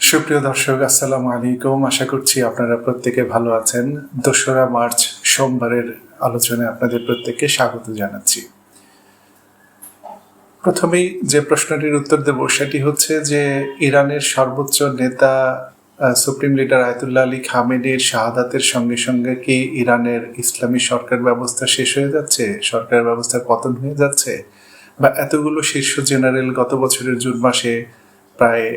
সুপ্রিয় দর্শক, আসসালামু আলাইকুম। আশা করছি আপনারা প্রত্যেকে ভালো আছেন। 2রা মার্চ সোমবারের আলোচনায় আপনাদের প্রত্যেককে স্বাগত জানাচ্ছি। প্রথমেই যে প্রশ্নটির উত্তর দেব সেটি হচ্ছে যে ইরানের সর্বোচ্চ নেতা সুপ্রিম লিডার আয়াতুল্লাহ আলী খামেনির শাহাদাতের সঙ্গে সঙ্গে কি ইরানের ইসলামী সরকার ব্যবস্থা শেষ হয়ে যাচ্ছে, সরকার ব্যবস্থার পতন হয়ে যাচ্ছে? বা এতগুলো শীর্ষ জেনারেল গত বছরের জুন মাসে প্রায়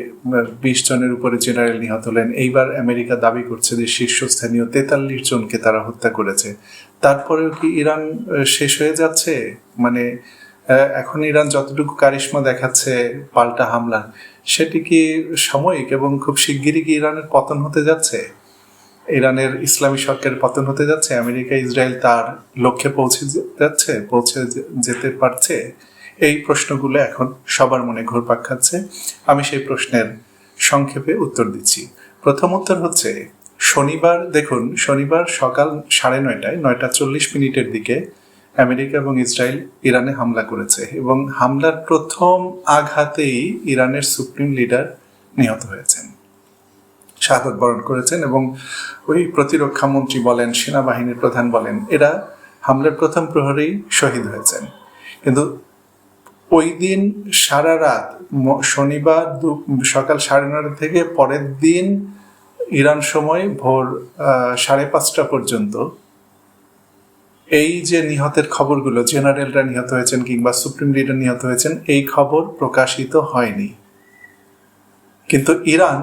20 জনের উপরে জেনারেল নিহত হলেন। এইবার আমেরিকা দাবি করছে যে শীর্ষস্থানীয় 43 জনকে তারা হত্যা করেছে। তারপরেও কি ইরান শেষ হয়ে যাচ্ছে? মানে এখন ইরান যতটুকু কারিশমা দেখাচ্ছে পাল্টা হামলা, সেটি কি সাময়িক এবং খুব শিগগিরই কি ইরানের পতন হতে যাচ্ছে? ইরানের ইসলামী সরকারের পতন হতে যাচ্ছে? আমেরিকা ইসরায়েল তার লক্ষ্যে পৌঁছে যেতে পারছে? এই প্রশ্নগুলো এখন সবার মনে ঘুরপাক খাচ্ছে। আমি সেই প্রশ্নের সংক্ষেপে উত্তর দিচ্ছি। প্রথম উত্তর হচ্ছে, শনিবার সকাল 9:30 9:40 দিকে আমেরিকা এবং ইসরায়েল ইরানে হামলা করেছে এবং হামলার প্রথম আঘাতেই ইরানের সুপ্রিম লিডার নিহত হয়েছেন, শাহাদাত বরণ করেছেন। এবং ওই প্রতিরক্ষা মন্ত্রী বলেন, সেনাবাহিনীর প্রধান বলেন, এরা হামলার প্রথম প্রহরেই শহীদ হয়েছেন। কিন্তু ওই দিন সারা রাত, শনিবার সকাল 9:30 থেকে পরের দিন ইরান সময় ভোর 5:30 পর্যন্ত এই যে নিহতের খবরগুলো, জেনারেলরা নিহত হয়েছেন কিংবা সুপ্রিম লিডার নিহত হয়েছেন, এই খবর প্রকাশিত হয়নি। কিন্তু ইরান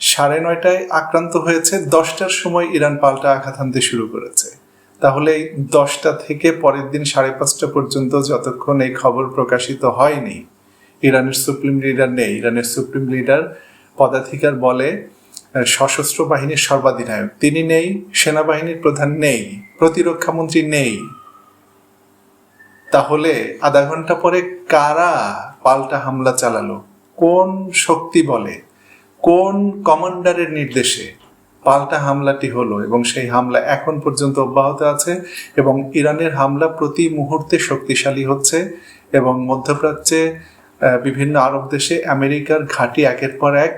9:30টায় আক্রান্ত হয়েছে, 10টার সময় ইরান পাল্টা আঘাত হানতে শুরু করেছে। তাহলে 10টা থেকে পরের দিন 5:30 পর্যন্ত যতক্ষণ এই খবর প্রকাশিত হয়নি, ইরানের সুপ্রিম লিডার নেই। ইরানের সুপ্রিম লিডার পদাধিকার বলে সশস্ত্র বাহিনীর সর্বাধিনায়ক, তিনি নেই। সেনাবাহিনীর প্রধান নেই, প্রতিরক্ষা মন্ত্রী নেই। তাহলে আধা ঘন্টা পরে কারা পাল্টা হামলা চালালো? কোন শক্তি বলে, কোন কমান্ডারের নির্দেশে পাল্টা হামলাটি হলো? এবং সেই হামলা এখন পর্যন্ত অব্যাহত আছে এবং ইরানের হামলা প্রতি মুহূর্তে শক্তিশালী হচ্ছে এবং মধ্যপ্রাচ্যে বিভিন্ন আরব দেশে আমেরিকার ঘাঁটি একের পর এক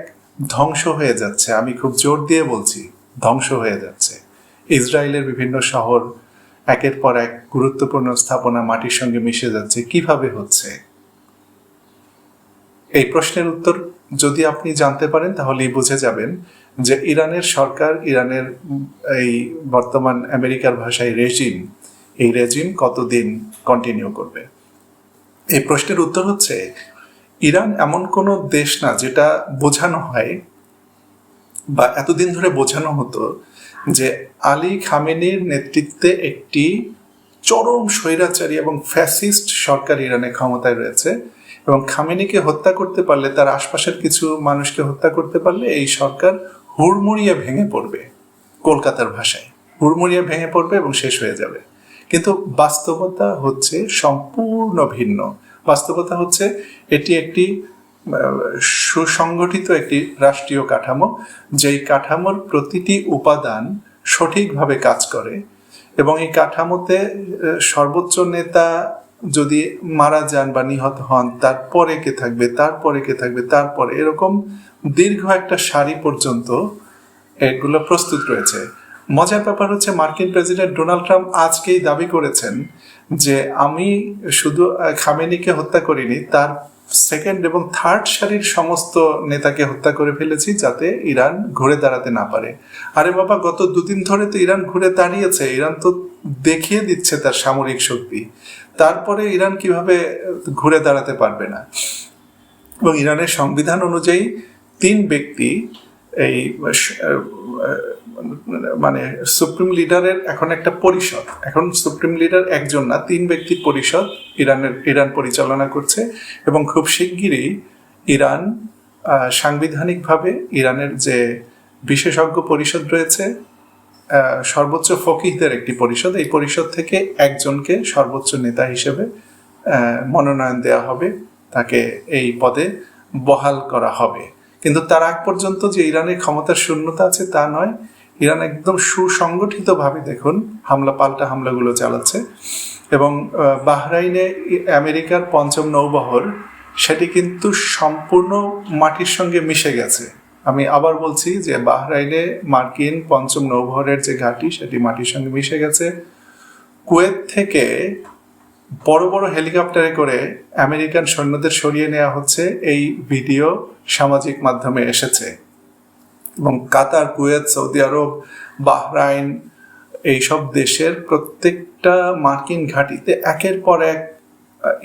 ধ্বংস হয়ে যাচ্ছে। আমি খুব জোর দিয়ে বলছি, ধ্বংস হয়ে যাচ্ছে। ইসরায়েলের বিভিন্ন শহর একের পর এক গুরুত্বপূর্ণ স্থাপনা মাটির সঙ্গে মিশে যাচ্ছে। কিভাবে হচ্ছে? এই প্রশ্নের উত্তর যদি আপনি জানতে পারেন তাহলেই বুঝে যাবেন যে ইরানের সরকার, ইরানের এই বর্তমান আমেরিকার ভাষায় এই রেজিম কতদিন কন্টিনিউ করবে। এই প্রশ্নের উত্তর হচ্ছে, ইরান এমন কোনো দেশ না যেটা বোঝানো হয় বা এতদিন ধরে বোঝানো হতো যে আলী খামেনির নেতৃত্বে একটি চরম স্বৈরাচারী এবং ফ্যাসিস্ট সরকার ইরানে ক্ষমতায় রয়েছে এবং খামেনিকে হত্যা করতে পারলে, তার আশপাশের কিছু মানুষকে হত্যা করতে পারলে এই সরকার হুড়মুড়িয়ে ভেঙে পড়বে। কলকাতার ভাষায় হুড়মুড়িয়ে ভেঙে পড়বে এবং শেষ হয়ে যাবে। কিন্তু বাস্তবতা হচ্ছে সম্পূর্ণ ভিন্ন। বাস্তবতা হচ্ছে এটি একটি সুসংগঠিত একটি রাষ্ট্রীয় কাঠামো, যেই কাঠামোর প্রতিটি উপাদান সঠিকভাবে কাজ করে এবং এই কাঠামোতে সর্বোচ্চ নেতা যদি মারা যান বা নিহত হন, তারপরে কে থাকবে, তারপরে কে থাকবে, তারপরে, এরকম দীর্ঘ একটা সারি পর্যন্ত এগুলো প্রস্তুত রয়েছে। মজার ব্যাপার হচ্ছে, মার্কিন প্রেসিডেন্ট ডোনাল্ড ট্রাম্প আজকেই দাবি করেছেন যে আমি শুধু খামেনিকে হত্যা করিনি, তার সেকেন্ড এবং থার্ড সারির সমস্ত নেতাকে হত্যা করে ফেলেছি যাতে ইরান ঘুরে দাঁড়াতে না পারে। আরে বাবা, গত 2 দিন ধরে তো ইরান ঘুরে দাঁড়িয়েছে। ইরান তো দেখিয়ে দিচ্ছে তার সামরিক শক্তি। তারপরে ইরান কিভাবে ঘুরে দাঁড়াতে পারবে না? এবং ইরানের সংবিধান অনুযায়ী 3 ব্যক্তি এই মানে সুপ্রিম লিডারের এখন একটা পরিষদ, এখন সুপ্রিম লিডার একজন না, 3 ব্যক্তির পরিষদ ইরান পরিচালনা করছে এবং খুব শিগগিরই ইরান সাংবিধানিকভাবে ইরানের যে বিশেষজ্ঞ পরিষদ রয়েছে, সর্বোচ্চ ফকিহদের একটি পরিষদ, এই পরিষদ থেকে একজনকে সর্বোচ্চ নেতা হিসেবে মনোনয়ন দেওয়া হবে, তাকে এই পদে বহাল করা হবে। কিন্তু তার আগ পর্যন্ত যে ইরানের ক্ষমতার শূন্যতা আছে তা নয়। ইরান একদম সুসংগঠিতভাবে দেখুন পাল্টা হামলাগুলো চালাচ্ছে এবং বাহরাইনে আমেরিকার 5ম নৌবহর, সেটি কিন্তু সম্পূর্ণ মাটির সঙ্গে মিশে গেছে। আমি আবার বলছি যে বাহরাইনে মার্কিন পঞ্চম নৌবহরের যে ঘাঁটি সেটি মাটির সঙ্গে মিশে গেছে। কুয়েত থেকে বড় বড় হেলিকপ্টারে করে আমেরিকান সৈন্যদের সরিয়ে নেওয়া হচ্ছে, এই ভিডিও সামাজিক মাধ্যমে এসেছে। এবং কাতার, কুয়েত, সৌদি আরব, বাহরাইন এইসব দেশের প্রত্যেকটা মার্কিন ঘাঁটিতে একের পর এক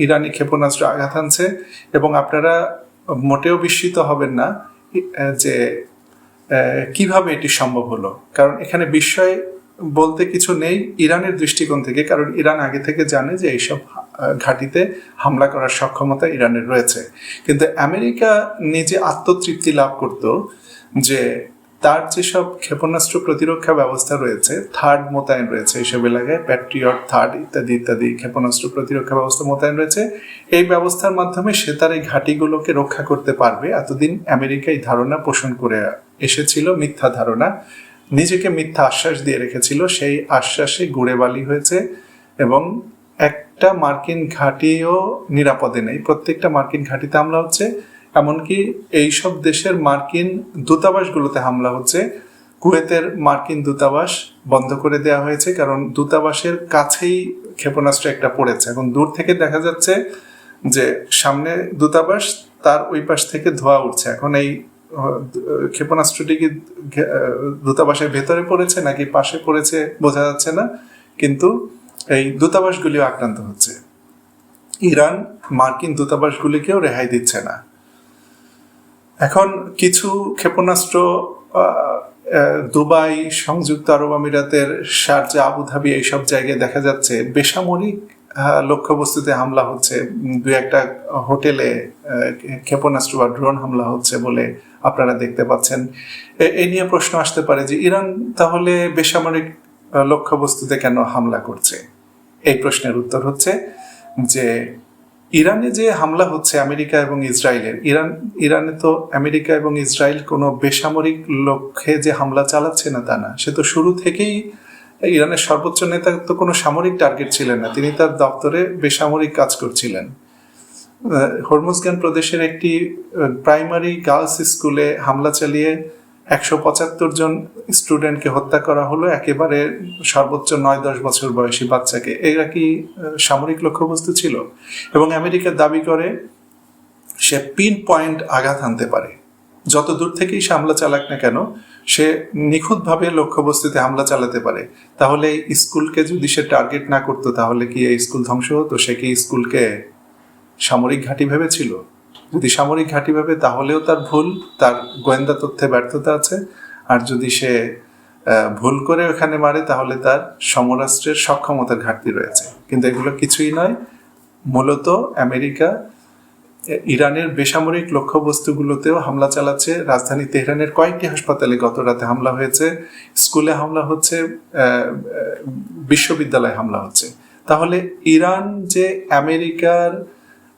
ইরানি ক্ষেপণাস্ত্র আঘাত আনছে। এবং আপনারা মোটেও বিস্মিত হবেন না যে কিভাবে এটি সম্ভব হলো, কারণ এখানে বিস্ময় বলতে কিছু নেই ইরানের দৃষ্টিকোণ থেকে, কারণ ইরান আগে থেকে জানে যে এইসব ঘাঁটিতে হামলা করার সক্ষমতা ইরানের রয়েছে। কিন্তু আমেরিকা নিজে আত্মতৃপ্তি লাভ করত যে তার যেসব ক্ষেপণাস্ত্র প্রতিরক্ষা ব্যবস্থা রয়েছে, থার্ড মোতায়েন রয়েছে এইসব এলাকায়, প্যাট্রিয়ট, থার্ড ইত্যাদি ইত্যাদি ক্ষেপণাস্ত্র প্রতিরক্ষা ব্যবস্থা মোতায়েন রয়েছে, এই ব্যবস্থার মাধ্যমে সে তার এই ঘাঁটিগুলোকে রক্ষা করতে পারবে। এতদিন আমেরিকা এই ধারণা পোষণ করে এসেছিল, মিথ্যা ধারণা, নিজেকে মিথ্যা আশ্বাস দিয়ে রেখেছিল। সেই আশ্বাসে গুড়ে বালি হয়েছে এবং একটা মার্কিন ঘাঁটিও নিরাপদে নেই। প্রত্যেকটা মার্কিন ঘাঁটিতে হামলা হচ্ছে, এমনকি এইসব দেশের মার্কিন দূতাবাসগুলোতে হামলা হচ্ছে। কুয়েতের মার্কিন দূতাবাস বন্ধ করে দেওয়া হয়েছে, কারণ দূতাবাসের কাছেই ক্ষেপণাস্ত্র একটা পড়েছে। এখন দূর থেকে দেখা যাচ্ছে যে সামনে দূতাবাস, তার ওই পাশ থেকে ধোঁয়া উঠছে। এখন এই ক্ষেপণাস্ত্রটি কি দূতাবাসের ভেতরে পড়েছে নাকি পাশে পড়েছে বোঝা যাচ্ছে না, কিন্তু এই দূতাবাসগুলিও আক্রান্ত হচ্ছে। ইরান মার্কিন দূতাবাসগুলিকেও রেহাই দিচ্ছে না। এখন কিছু ক্ষেপণাস্ত্র দুবাই, সংযুক্ত আরব আমিরাতের শারজা, আবুধাবি এইসব জায়গায় দেখা যাচ্ছে বেসামরিক লক্ষ্যবস্তুতে হামলা হচ্ছে। দু একটা হোটেলে ক্ষেপণাস্ত্র বা ড্রোন হামলা হচ্ছে বলে আপনারা দেখতে পাচ্ছেন। এই নিয়ে প্রশ্ন আসতে পারে যে ইরান তাহলে বেসামরিক লক্ষ্যবস্তুতে কেন হামলা করছে? এই প্রশ্নের উত্তর হচ্ছে যে ইরানে যে হামলা হচ্ছে আমেরিকা এবং ইসরায়েলের, ইরানে তো আমেরিকা এবং ইসরায়েল কোনো বেসামরিক লক্ষ্যে যে হামলা চালাচ্ছে না তা না। সে তো শুরু থেকেই, ইরানের সর্বোচ্চ নেতা তো কোনো সামরিক টার্গেট ছিলেন না, তিনি তার দপ্তরে বেসামরিক কাজ করছিলেন। হরমুজগান প্রদেশের একটি প্রাইমারি গার্লস স্কুলে হামলা চালিয়ে 175 জন স্টুডেন্টকে হত্যা করা হলো, একেবারে সর্বোচ্চ 9-10 বছর বয়সী বাচ্চাকে। এরা কি সামরিক লক্ষ্যবস্তু ছিল? এবং আমেরিকা দাবি করে সে পিন পয়েন্ট আঘাত হানতে পারে, যত দূর থেকেই সে হামলা চালাক না কেন সে নিখুঁতভাবে লক্ষ্যবস্তুতে হামলা চালাতে পারে। তাহলে স্কুলকে যদি সে টার্গেট না করতো তাহলে কি এই স্কুল ধ্বংস হতো? সে কি স্কুলকে সামরিক ঘাঁটি ভেবেছিল? যদি সামরিক ঘাঁটি ভেবে তাহলেও তার ভুল, তার গোয়েন্দা তথ্যে ব্যর্থতা আছে। আর যদি সে ভুল করে ওখানে মারে তাহলে তার সমরাস্ত্রের সক্ষমতার ঘাটতি রয়েছে। কিন্তু এগুলো কিছুই নয়। মূলত আমেরিকা ইরানের বেসামরিক লক্ষ্যবস্তুগুলোতেও হামলা চালাচ্ছে। রাজধানী তেহরানের কয়েকটি হাসপাতালে গত রাতে হামলা হয়েছে, স্কুলে হামলা হচ্ছে, বিশ্ববিদ্যালয়ে হামলা হচ্ছে। তাহলে ইরান যে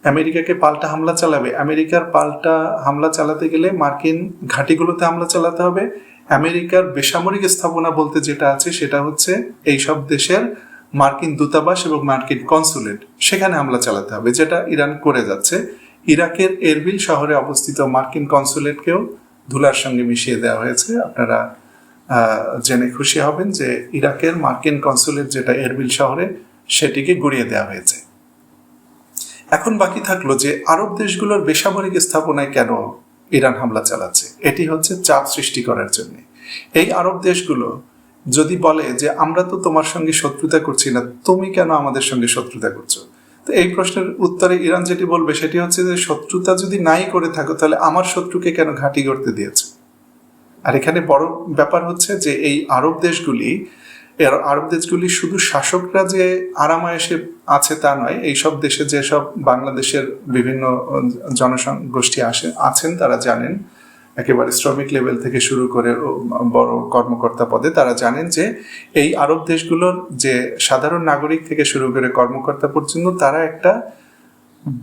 আমেরিকাকে পাল্টা হামলা চালাবে, আমেরিকার পাল্টা হামলা চালাতে গেলে মার্কিন ঘাঁটিগুলোতে হামলা চালাতে হবে। আমেরিকার বেসামরিক স্থাপনা বলতে যেটা আছে সেটা হচ্ছে এইসব দেশের মার্কিন দূতাবাস এবং মার্কিন কনসুলেট, সেখানে হামলা চালাতে হবে, যেটা ইরান করে যাচ্ছে। ইরাকের এরবিল শহরে অবস্থিত মার্কিন কনসুলেটকেও ধুলার সঙ্গে মিশিয়ে দেওয়া হয়েছে। আপনারা জেনে খুশি হবেন যে ইরাকের মার্কিন কনসুলেট যেটা এরবিল শহরে, সেটিকে গুড়িয়ে দেওয়া হয়েছে। এখন বাকি থাকলো যে আরব দেশগুলোর বেসামরিক স্থাপনায় কেন ইরান হামলা চালাচ্ছে। এটি হচ্ছে চাপ সৃষ্টি করার জন্য। এই আরব দেশগুলো যদি বলে যে আমরা তো তোমার সঙ্গে শত্রুতা করছি না, তুমি কেন আমাদের সঙ্গে শত্রুতা করছো, তো এই প্রশ্নের উত্তরে ইরান যেটি বলবে সেটি হচ্ছে যে শত্রুতা যদি নাই করে থাকো তাহলে আমার শত্রুকে কেন ঘাঁটি করতে দিয়েছে। আর এখানে বড় ব্যাপার হচ্ছে যে এই আরব দেশগুলি শুধু শাসকরা যে আরামায়েশে আছে তা নয়, এইসব দেশে যেসব বাংলাদেশের বিভিন্ন জনগোষ্ঠী আছেন তারা জানেন, একেবারে শ্রমিক লেভেল থেকে শুরু করে বড় কর্মকর্তা পদে, তারা জানেন যে এই আরব দেশগুলোর যে সাধারণ নাগরিক থেকে শুরু করে কর্মকর্তা পর্যন্ত তারা একটা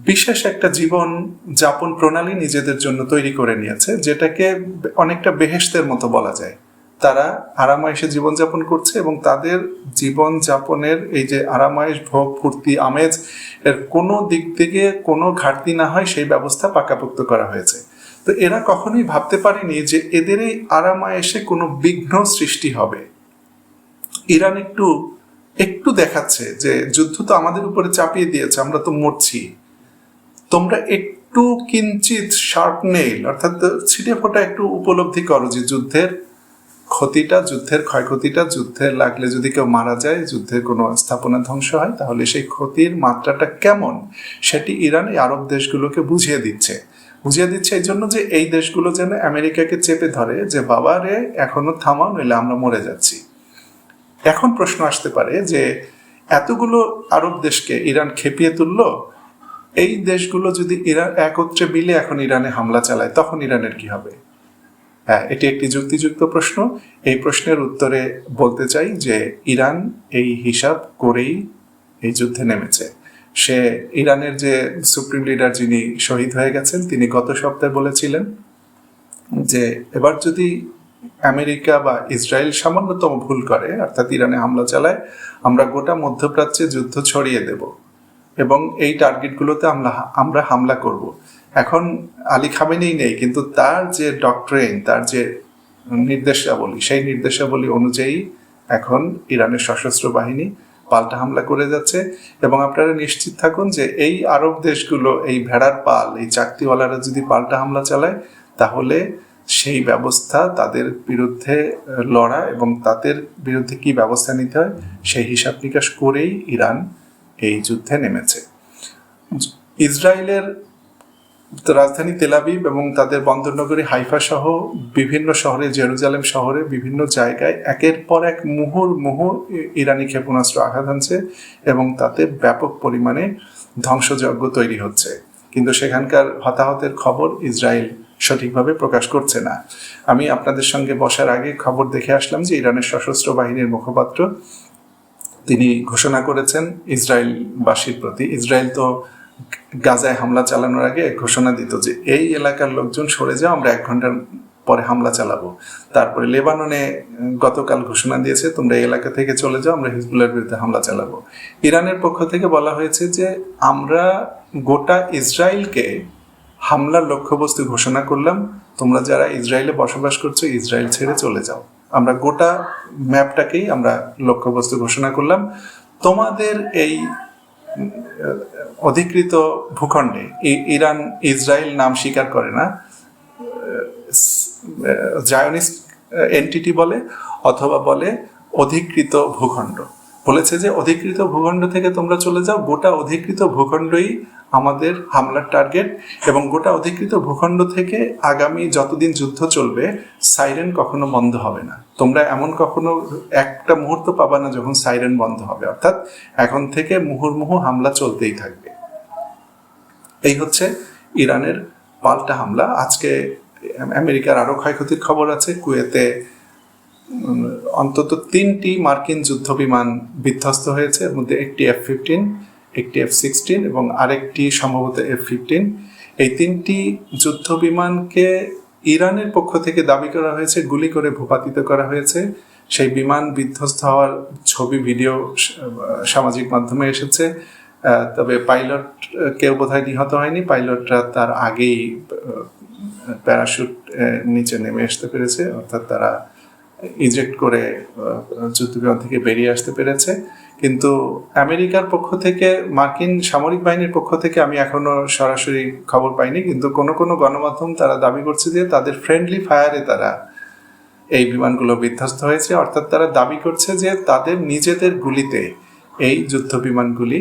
বিশেষ একটা জীবন যাপন প্রণালী নিজেদের জন্য তৈরি করে নিয়েছে, যেটাকে অনেকটা বেহেশতের মতো বলা যায়। তারা আরামায়েশে জীবনযাপন করছে এবং তাদের জীবনযাপনের এই যে আরামায়েশ, ভোগ, ফুর্তি, আমেজ এর কোনো দিক থেকে কোনো ঘাটতি না হয় সেই ব্যবস্থা পাকাপোক্ত করা হয়েছে। তো এরা কখনোই ভাবতে পারেনি যে এদের এই আরামায়েশে কোনো বিঘ্ন সৃষ্টি হবে। ইরান একটু একটু দেখাচ্ছে যে যুদ্ধ তো আমাদের উপরে চাপিয়ে দিয়েছে, আমরা তো মরছি, তোমরা একটু কিঞ্চিত শার্প নেইল অর্থাৎ ছিটে ফোটা একটু উপলব্ধি করো যে যুদ্ধের ক্ষতিটা, যুদ্ধের ক্ষয়ক্ষতিটা, যুদ্ধে লাগলে যদি কেউ মারা যায়, যুদ্ধের কোনো স্থাপনা ধ্বংস হয়, তাহলে সেই ক্ষতির মাত্রাটা কেমন সেটি ইরান এই আরব দেশগুলোকে বুঝিয়ে দিচ্ছে এই জন্য যে এই দেশগুলো যেন আমেরিকাকে চেপে ধরে যে বাবা রে এখনো থামাও, নইলে আমরা মরে যাচ্ছি। এখন প্রশ্ন আসতে পারে যে এতগুলো আরব দেশকে ইরান খেপিয়ে তুললো, এই দেশগুলো যদি ইরান একত্রে মিলে এখন ইরানে হামলা চালায় তখন ইরানের কি হবে? হ্যাঁ, এটি একটি যুক্তিযুক্ত প্রশ্ন। এই প্রশ্নের উত্তরে বলতে চাই যে ইরান এই হিসাব করেই এই যুদ্ধে নেমেছে। সে ইরানের যে সুপ্রিম লিডার যিনি শহীদ হয়ে গেছেন, তিনি গত সপ্তাহে বলেছিলেন যে এবার যদি আমেরিকা বা ইসরায়েল সামান্যতম ভুল করে, অর্থাৎ ইরানে হামলা চালায়, আমরা গোটা মধ্যপ্রাচ্যে যুদ্ধ ছড়িয়ে দেব এবং এই টার্গেটগুলোতে আমরা হামলা করব। এখন আলী খামেনেই নেই, কিন্তু তার যে ডক্ট্রিন, তার যে নির্দেশাবলী, সেই নির্দেশাবলী অনুযায়ী এখন ইরানের সশস্ত্র বাহিনী পাল্টা হামলা করে যাচ্ছে। এবং আপনারা নিশ্চিত থাকুন যে এই আরব দেশগুলো, এই ভেড়ার পাল, এই চাকতিওয়ালারা যদি পাল্টা হামলা চালায়, তাহলে সেই ব্যবস্থা, তাদের বিরুদ্ধে লড়া এবং তাদের বিরুদ্ধে কি ব্যবস্থা নিতে হয় সেই হিসাব নিকাশ করেই ইরান এই যুদ্ধে নেমেছে। ইসরায়েলের রাজধানী তেল আবিব এবং তাদের বন্দরনগরী হাইফা সহ বিভিন্ন শহরে, জেরুজালেম শহরে বিভিন্ন জায়গায় একের পর এক মুহুর্মুহু ইরানি ক্ষেপণাস্ত্র আঘাত আনছে এবং তাতে ব্যাপক পরিমাণে ধ্বংসযজ্ঞ তৈরি হচ্ছে। কিন্তু সেখানকার হতাহতের খবর ইসরায়েল সঠিকভাবে প্রকাশ করছে না। আমি আপনাদের সঙ্গে বসার আগে খবর দেখে আসলাম যে ইরানের সশস্ত্র বাহিনীর মুখপাত্র তিনি ঘোষণা করেছেন ইসরায়েলবাসীর প্রতি, ইসরায়েল তো গাজায় হামলা চালানোর আগে ঘোষণা দিত যে এই এলাকার লোকজন সরে যাও, আমরা 1 ঘন্টার পরে হামলা চালাবো। তারপরে লেবাননে গতকাল ঘোষণা দিয়েছে তোমরা এই এলাকা থেকে চলে যাও, আমরা হিজবুল্লাহর বিরুদ্ধে হামলা চালাবো। ইরানের পক্ষ থেকে বলা হয়েছে যে আমরা গোটা ইসরায়েলকে হামলার লক্ষ্যবস্তু ঘোষণা করলাম, তোমরা যারা ইসরায়েলে বসবাস করছো ইসরায়েল ছেড়ে চলে যাও। আমরা গোটা ম্যাপটাকেই আমরা লক্ষ্যবস্তু ঘোষণা করলাম। তোমাদের এই অধিকৃত ভূখণ্ডে, ইরান ইসরায়েল নাম স্বীকার করে না, জায়নিস্ট এন্টিটি বলে অথবা বলে অধিকৃত ভূখণ্ড, বলেছে যে অধিকৃত ভূখণ্ড থেকে তোমরা চলে যাও, গোটা অধিকৃত ভূখণ্ডই আমাদের হামলার টার্গেট এবং গোটা অধিকৃত ভূখণ্ড থেকে আগামী যতদিন যুদ্ধ চলবে সাইরেন কখনো বন্ধ হবে না। তোমরা এমন কখনো একটা মুহূর্ত পাবা না যখন সাইরেন বন্ধ হবে, অর্থাৎ এখন থেকে মুহুর্মুহু হামলা চলতেই থাকবে। এই হচ্ছে ইরানের পাল্টা হামলা। আজকে আমেরিকার আরো ক্ষয়ক্ষতির খবর আছে। কুয়েতে অন্তত 3টি মার্কিন যুদ্ধ বিমান বিধ্বস্ত হয়েছে, এর মধ্যে একটি F-15, একটি F-16 এবং আরেকটি সম্ভবত F-15। এই 3টি যুদ্ধ বিমানকে ইরানের পক্ষ থেকে দাবি করা হয়েছে গুলি করে ভূপাতিত করা হয়েছে। সেই বিমান বিধ্বস্ত হওয়ার ছবি, ভিডিও সামাজিক মাধ্যমে এসেছে। তবে পাইলট কেউ বোধহয় নিহত হয়নি, পাইলটরা তার আগেই প্যারাশুট নিচে নেমে আসতে পেরেছে, অর্থাৎ তারা ইজেক্ট করে যুদ্ধবিমান থেকে বেরিয়ে আসতে পেরেছে। কিন্তু আমেরিকার পক্ষ থেকে, মার্কিন সামরিক বাহিনীর পক্ষ থেকে আমি এখনো সরাসরি খবর পাইনি, কিন্তু কোনো কোনো গণমাধ্যম তারা দাবি করছে যে তাদের ফ্রেন্ডলি ফায়ারে তারা এই বিমানগুলো বিধ্বস্ত হয়েছে, অর্থাৎ তারা দাবি করছে যে তাদের নিজেদের গুলিতে এই যুদ্ধ বিমানগুলি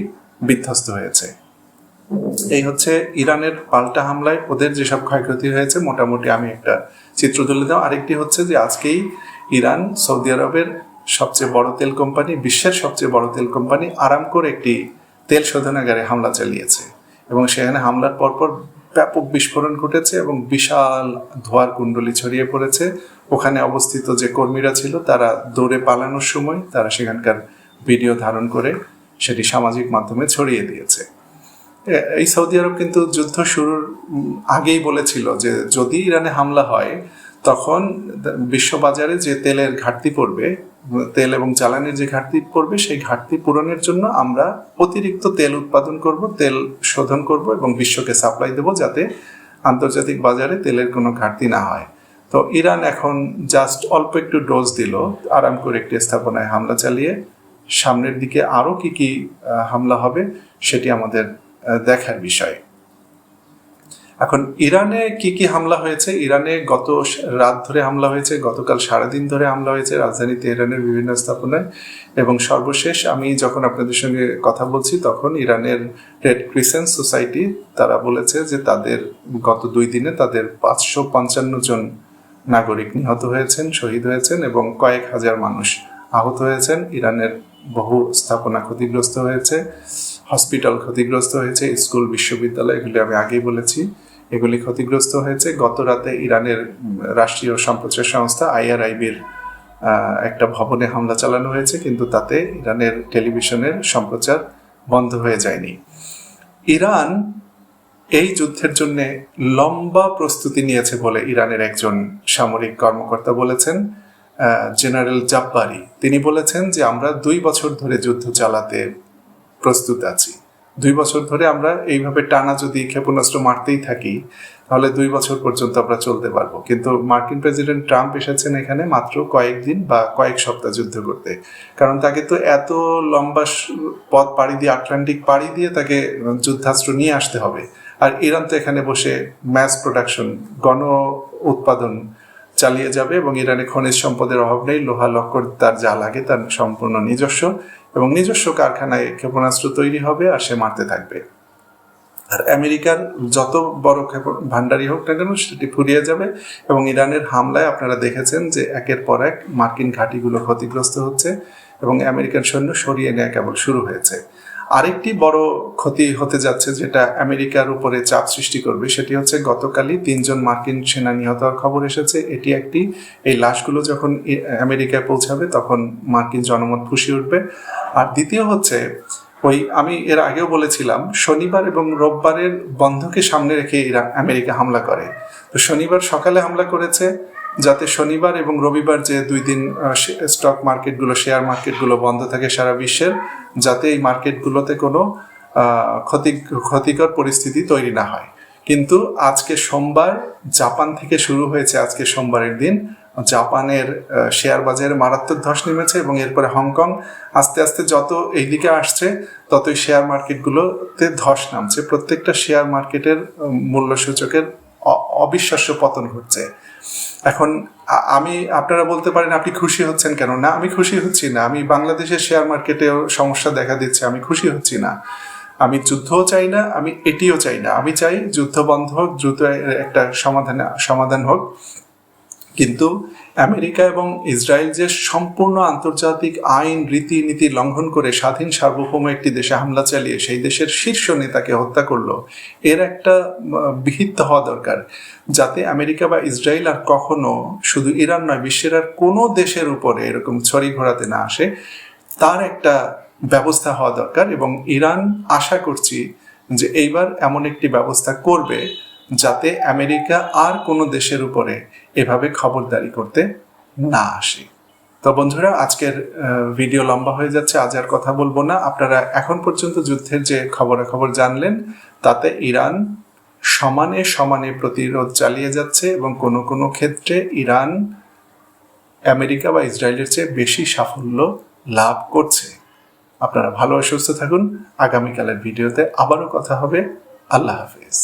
বিধ্বস্ত হয়েছে। এই হচ্ছে ইরানের পাল্টা হামলায় ওদের যেসব ক্ষয়ক্ষতি হয়েছে, মোটামুটি আমি একটা চিত্র তুলে দাও। আরেকটি হচ্ছে যে আজকেই ইরান সৌদি আরবের সবচেয়ে বড় তেল কোম্পানি, বিশ্বের সবচেয়ে বড় তেল কোম্পানি আরামকোর একটি তেল শোধনাগারে হামলা চালিয়েছে এবং সেখানে হামলার পরপর ব্যাপক বিস্ফোরণ ঘটেছে এবং বিশাল ধোঁয়ার কুণ্ডলী ছড়িয়ে পড়েছে। ওখানে অবস্থিত যে কর্মীরা ছিল তারা দৌড়ে পালানোর সময় তারা সেখানকার ভিডিও ধারণ করে সেটি সামাজিক মাধ্যমে ছড়িয়ে দিয়েছে। এই সৌদি আরব কিন্তু যুদ্ধ শুরুর আগেই বলেছিল যে যদি ইরানে হামলা হয় তখন বিশ্ববাজারে যে তেলের ঘাটতি পড়বে, তেল এবং জ্বালানির যে ঘাটতি পড়বে, সেই ঘাটতি পূরণের জন্য আমরা অতিরিক্ত তেল উৎপাদন করব, তেল শোধন করব এবং বিশ্বকে সাপ্লাই দেব, যাতে আন্তর্জাতিক বাজারে তেলের কোনো ঘাটতি না হয়। তো ইরান এখন জাস্ট অল্প একটু ডোজ দিল, আরামকোর একটি স্থাপনায় হামলা চালিয়ে সামনের দিকে আরও কি হামলা হবে সেটি আমাদের দেখার বিষয়। এখন ইরানে কি হামলা হয়েছে, ইরানে গত রাত ধরে হামলা হয়েছে, গতকাল সারাদিন ধরে হামলা হয়েছে রাজধানী তেহরানের বিভিন্ন স্থাপনায়, এবং সর্বশেষ আমি যখন আপনাদের সঙ্গে কথা বলছি তখন ইরানের রেড ক্রিসেন্ট সোসাইটি তারা বলেছে যে তাদের গত 2 দিনে তাদের 555 জন নাগরিক নিহত হয়েছেন, শহীদ হয়েছেন এবং কয়েক হাজার মানুষ আহত হয়েছেন। ইরানের বহু স্থাপনা ক্ষতিগ্রস্ত হয়েছে, হসপিটাল ক্ষতিগ্রস্ত হয়েছে, স্কুল বিশ্ববিদ্যালয়, এগুলি আমি আগেই বলেছি, এগুলি ক্ষতিগ্রস্ত হয়েছে। গত রাতে ইরানের রাষ্ট্রীয় সম্প্রচার সংস্থা IRIB-র একটা ভবনে হামলা চালানো হয়েছে, কিন্তু তাতে ইরানের টেলিভিশনের সম্প্রচার বন্ধ হয়ে যায়নি। ইরান এই যুদ্ধের জন্য লম্বা প্রস্তুতি নিয়েছে বলে ইরানের একজন সামরিক কর্মকর্তা বলেছেন, জেনারেল জাব্বারি। তিনি বলেছেন যে আমরা 2 বছর ধরে যুদ্ধ চালাতে প্রস্তুত আছি। 2 বছর ধরে আমরা এইভাবে টানা যদি ক্ষেপণাস্ত্র মারতেই থাকি তাহলে 2 বছর পর্যন্ত আমরা চলতে পারবো। কিন্তু মার্কিন প্রেসিডেন্ট ট্রাম্প এসেছেন এখানে মাত্র কয়েকদিন বা কয়েক সপ্তাহ যুদ্ধ করতে, কারণ তাকে তো এত লম্বা পথ পাড়ি দিয়ে, আটলান্টিক পাড়ি দিয়ে তাকে যুদ্ধাস্ত্র নিয়ে আসতে হবে। আর ইরান তো এখানে বসে ম্যাস প্রোডাকশন, গণ উৎপাদন চালিয়ে যাবে, এবং ইরানে খনিজ সম্পদের অভাব নেই, লোহা লক্কর তার যা লাগে তার সম্পূর্ণ নিজস্ব, এবং নিজস্ব কারখানায় ক্ষেপণাস্ত্র তৈরি হবে আর সে মারতে থাকবে। আর আমেরিকার যত বড় ভান্ডারি হোক না কেন সেটি ফুরিয়ে যাবে, এবং ইরানের হামলায় আপনারা দেখেছেন যে একের পর এক মার্কিন ঘাঁটিগুলো ক্ষতিগ্রস্ত হচ্ছে এবং আমেরিকান সৈন্য সরিয়ে নেওয়া কেবল শুরু হয়েছে। আরেকটি বড় ক্ষতি হতে যাচ্ছে যেটা আমেরিকার উপরে চাপ সৃষ্টি করবে, সেটি হচ্ছে গতকালই 3 জন মার্কিন সেনা নিহত হওয়ার খবর এসেছে। এটি একটি, এই লাশগুলো যখন আমেরিকায় পৌঁছাবে তখন মার্কিন জনমত ফুঁসে উঠবে। আর দ্বিতীয় হচ্ছে, আমি এর আগেও বলেছিলাম, শনিবার এবং রোববারের বন্ধকে সামনে রেখে আমেরিকা হামলা করে। তো শনিবার সকালে হামলা করেছে যাতে শনিবার এবং রবিবার যে 2 দিন স্টক মার্কেটগুলো, শেয়ার মার্কেটগুলো বন্ধ থাকে সারা বিশ্বের, যাতে এই মার্কেটগুলোতে কোনো ক্ষতিকর পরিস্থিতি তৈরি না হয়। কিন্তু আজকে সোমবার জাপান থেকে শুরু হয়েছে, আজকে সোমবারের দিন জাপানের শেয়ার বাজারে মারাত্মক ধস নেমেছে, এবং এরপরে হংকং, আস্তে আস্তে যত এইদিকে আসছে ততই শেয়ার মার্কেটগুলোতে ধস নামছে। প্রত্যেকটা শেয়ার মার্কেটের মূল্য সূচকের অবিশ্বাস্য পতন ঘটছে। এখন আপনারা বলতে পারেন আপনি খুশি হচ্ছেন কেন? না, আমি খুশি হচ্ছি না। আমি বাংলাদেশের শেয়ার মার্কেটেও সমস্যা দেখা দিচ্ছে, আমি খুশি হচ্ছি না। আমি যুদ্ধও চাই না, আমি এটিও চাই না। আমি চাই যুদ্ধ বন্ধ হোক, দ্রুত একটা সমাধান হোক। কিন্তু আমেরিকা এবং ইসরায়েল যে সম্পূর্ণ আন্তর্জাতিক আইন রীতিনীতি লঙ্ঘন করে স্বাধীন সার্বভৌম একটি দেশে হামলা চালিয়ে সেই দেশের শীর্ষ নেতাকে হত্যা করলো, এর একটা বিহিত হওয়া দরকার, যাতে আমেরিকা বা ইসরায়েল আর কখনো শুধু ইরান নয়, বিশ্বের আর কোনো দেশের উপরে এরকম ছড়ি ঘোরাতে না আসে, তার একটা ব্যবস্থা হওয়া দরকার। এবং ইরান আশা করছি যে এইবার এমন একটি ব্যবস্থা করবে যাতে আমেরিকা আর কোনো দেশের উপরে এভাবে খবরদারি করতে না আসে। তো বন্ধুরা, আজকের ভিডিও লম্বা হয়ে যাচ্ছে, আজ আর কথা বলবো না। আপনারা এখন পর্যন্ত যুদ্ধের যে খবর জানলেন, তাতে ইরান সমানে প্রতিরোধ চালিয়ে যাচ্ছে, এবং কোনো ক্ষেত্রে ইরান আমেরিকা বা ইসরায়েলের চেয়ে বেশি সাফল্য লাভ করছে। আপনারা ভালো সুস্থ থাকুন। আগামীকালের ভিডিওতে আবারও কথা হবে। আল্লাহ হাফেজ।